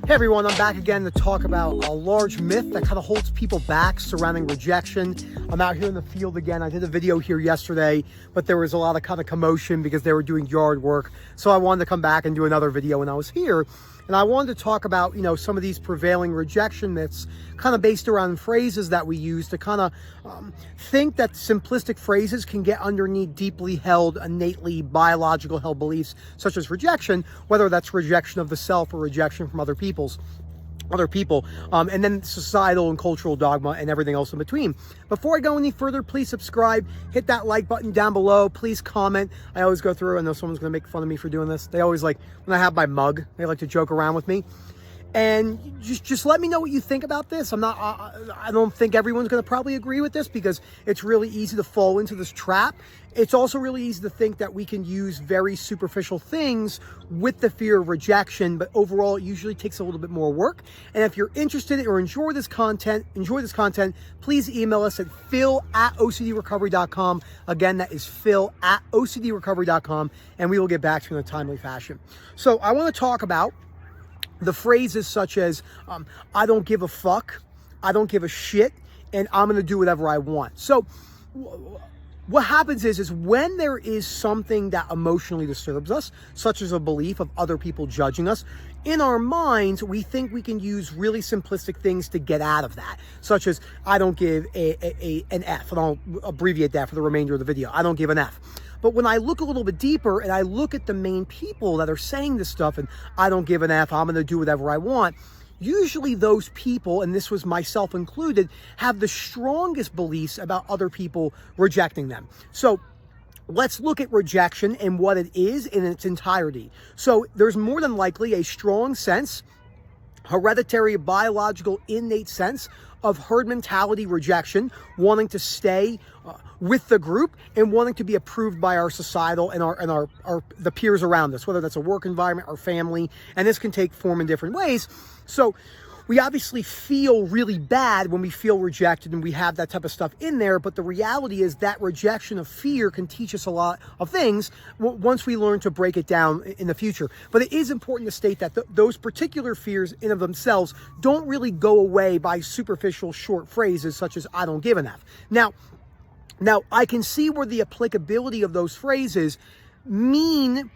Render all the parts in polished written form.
Hey everyone, I'm back again to talk about a large myth that kind of holds people back surrounding rejection. I'm out here in the field again. I did a video here yesterday, but there was a lot of kind of commotion because they were doing yard work. So I wanted to come back and do another video when I was here. And I wanted to talk about, some of these prevailing rejection myths kind of based around phrases that we use to kind of think that simplistic phrases can get underneath deeply held, innately biological held beliefs such as rejection, whether that's rejection of the self or rejection from other people, and then societal and cultural dogma and everything else in between. Before I go any further, please subscribe, hit that like button down below, please comment. I always go through, I know someone's gonna make fun of me for doing this. They always like, when I have my mug, they like to joke around with me. And just let me know what you think about this. I don't think everyone's going to probably agree with this because it's really easy to fall into this trap. It's also really easy to think that we can use very superficial things with the fear of rejection, but overall it usually takes a little bit more work. And if you're interested or enjoy this content, please email us at phil@ocdrecovery.com. Again, that is phil@ocdrecovery.com, and we will get back to you in a timely fashion. So I want to talk about the phrases such as, I don't give a fuck, I don't give a shit, and I'm going to do whatever I want. So what happens is when there is something that emotionally disturbs us, such as a belief of other people judging us, in our minds, we think we can use really simplistic things to get out of that, such as, I don't give an F, and I'll abbreviate that for the remainder of the video. I don't give an F. But when I look a little bit deeper and I look at the main people that are saying this stuff and I don't give an F, I'm going to do whatever I want, usually those people, and this was myself included, have the strongest beliefs about other people rejecting them. So let's look at rejection and what it is in its entirety. So there's more than likely a strong sense, hereditary, biological, innate sense of herd mentality rejection, wanting to stay with the group and wanting to be approved by our societal and the peers around us, whether that's a work environment or family, and this can take form in different ways. So we obviously feel really bad when we feel rejected and we have that type of stuff in there, but the reality is that rejection of fear can teach us a lot of things once we learn to break it down in the future. But it is important to state that those particular fears in of themselves don't really go away by superficial short phrases such as, I don't give an F. Now, I can see where the applicability of those phrases can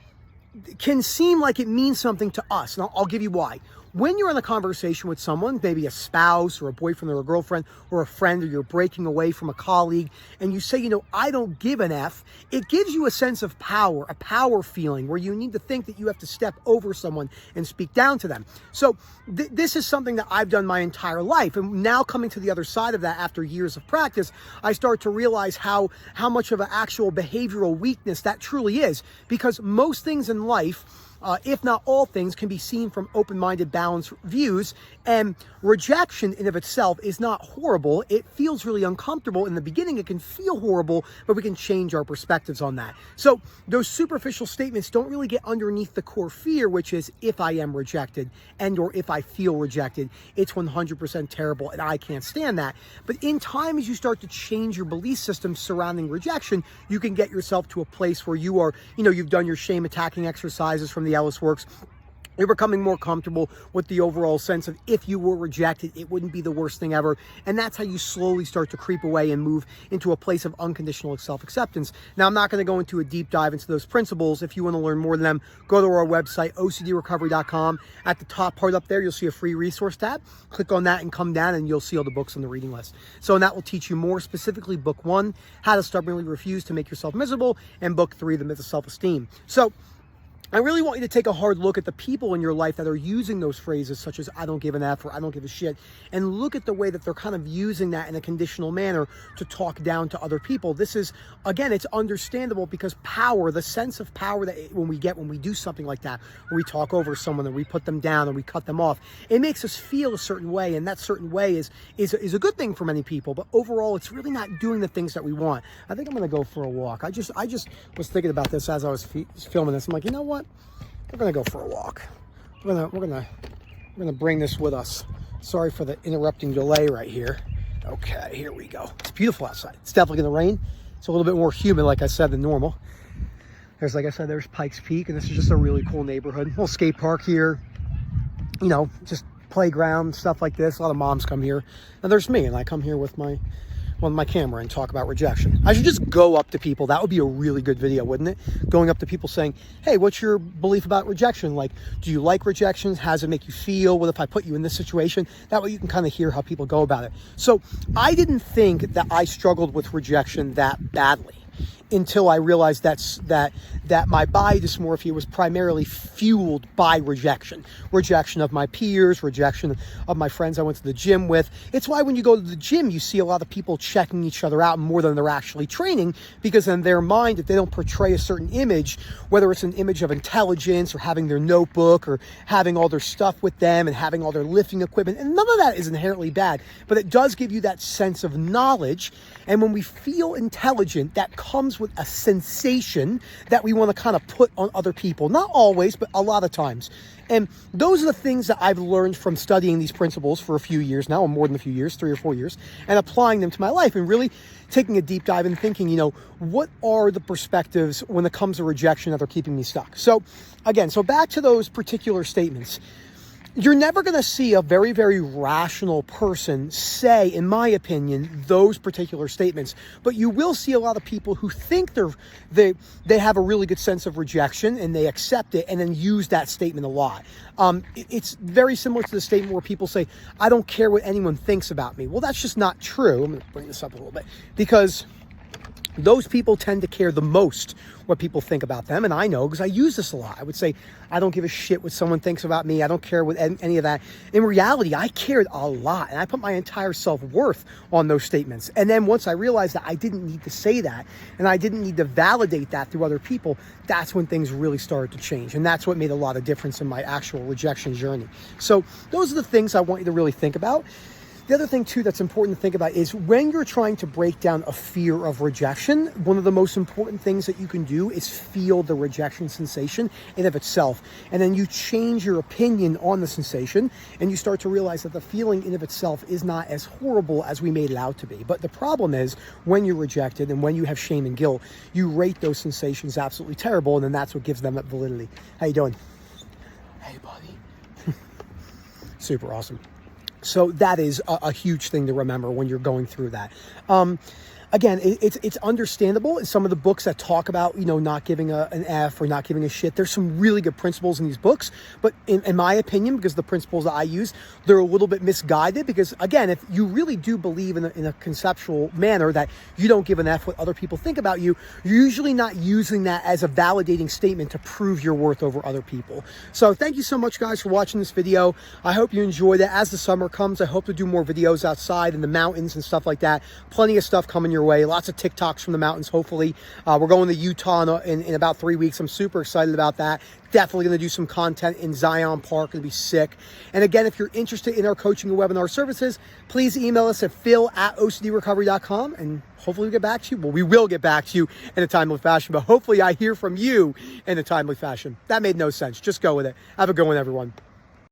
seem like it means something to us, and I'll give you why. When you're in a conversation with someone, maybe a spouse or a boyfriend or a girlfriend or a friend, or you're breaking away from a colleague, and you say, I don't give an F, it gives you a sense of power, a power feeling where you need to think that you have to step over someone and speak down to them. So this is something that I've done my entire life. And now coming to the other side of that after years of practice, I start to realize how much of an actual behavioral weakness that truly is. Because most things in life, if not all things, can be seen from open-minded, balanced views. And rejection in of itself is not horrible. It feels really uncomfortable. In the beginning, it can feel horrible, but we can change our perspectives on that. So those superficial statements don't really get underneath the core fear, which is if I am rejected or if I feel rejected, it's 100% terrible and I can't stand that. But in time, as you start to change your belief system surrounding rejection, you can get yourself to a place where you are, you've done your shame attacking exercises from the Ellis works. You're becoming more comfortable with the overall sense of if you were rejected, it wouldn't be the worst thing ever. And that's how you slowly start to creep away and move into a place of unconditional self-acceptance. Now, I'm not going to go into a deep dive into those principles. If you want to learn more than them, go to our website, ocdrecovery.com. At the top part up there, you'll see a free resource tab. Click on that and come down and you'll see all the books on the reading list. So that will teach you more, specifically book 1, How to Stubbornly Refuse to Make Yourself Miserable, and book 3, The Myth of Self-Esteem. So I really want you to take a hard look at the people in your life that are using those phrases such as I don't give an F or I don't give a shit, and look at the way that they're kind of using that in a conditional manner to talk down to other people. This is, again, it's understandable because power, the sense of power that when we do something like that, when we talk over someone and we put them down and we cut them off, it makes us feel a certain way, and that certain way is a good thing for many people, but overall it's really not doing the things that we want. I think I'm going to go for a walk. I just was thinking about this as I was filming this. I'm like, you know what? We're gonna go for a walk. We're gonna bring this with us. Sorry for the interrupting delay right here. Okay, here we go. It's beautiful outside. It's definitely gonna rain. It's a little bit more humid, like I said, than normal. Like I said, there's Pikes Peak, and this is just a really cool neighborhood. Little skate park here. just playground, stuff like this. A lot of moms come here. And there's me, and I come here with my camera and talk about rejection. I should just go up to people. That would be a really good video, wouldn't it? Going up to people saying, hey, what's your belief about rejection? Like, do you like rejections? How does it make you feel? What if I put you in this situation? That way you can kind of hear how people go about it. So I didn't think that I struggled with rejection that badly until I realized that my body dysmorphia was primarily fueled by rejection. Rejection of my peers, rejection of my friends I went to the gym with. It's why when you go to the gym, you see a lot of people checking each other out more than they're actually training, because in their mind, if they don't portray a certain image, whether it's an image of intelligence or having their notebook or having all their stuff with them and having all their lifting equipment, and none of that is inherently bad, but it does give you that sense of knowledge. And when we feel intelligent, that comes with a sensation that we want to kind of put on other people. Not always, but a lot of times. And those are the things that I've learned from studying these principles for a few years now, or more than a few years, 3 or 4 years, and applying them to my life and really taking a deep dive and thinking, what are the perspectives when it comes to rejection that are keeping me stuck? So again, back to those particular statements. You're never going to see a very, very rational person say, in my opinion, those particular statements. But you will see a lot of people who think they have a really good sense of rejection and they accept it and then use that statement a lot. It's very similar to the statement where people say, I don't care what anyone thinks about me. Well, that's just not true. I'm going to bring this up a little bit, because those people tend to care the most what people think about them. And I know, because I use this a lot. I would say, I don't give a shit what someone thinks about me. I don't care what any of that. In reality, I cared a lot. And I put my entire self-worth on those statements. And then once I realized that I didn't need to say that, and I didn't need to validate that through other people, that's when things really started to change. And that's what made a lot of difference in my actual rejection journey. So those are the things I want you to really think about. The other thing, too, that's important to think about is when you're trying to break down a fear of rejection, one of the most important things that you can do is feel the rejection sensation in of itself. And then you change your opinion on the sensation, and you start to realize that the feeling in of itself is not as horrible as we made it out to be. But the problem is, when you're rejected and when you have shame and guilt, you rate those sensations absolutely terrible, and then that's what gives them that validity. How you doing? Hey, buddy. Super awesome. So that is a huge thing to remember when you're going through that. Again, it's understandable in some of the books that talk about, not giving an F or not giving a shit. There's some really good principles in these books, but in my opinion, because the principles that I use, they're a little bit misguided, because again, if you really do believe in a conceptual manner that you don't give an F what other people think about you, you're usually not using that as a validating statement to prove your worth over other people. So thank you so much, guys, for watching this video. I hope you enjoyed it. As the summer comes, I hope to do more videos outside in the mountains and stuff like that. Plenty of stuff coming your way. Lots of TikToks from the mountains, hopefully. We're going to Utah in about 3 weeks. I'm super excited about that. Definitely going to do some content in Zion Park. It'll be sick. And again, if you're interested in our coaching and webinar services, please email us at phil@ocdrecovery.com, and hopefully we'll get back to you. Well, we will get back to you in a timely fashion, but hopefully I hear from you in a timely fashion. That made no sense. Just go with it. Have a good one, everyone.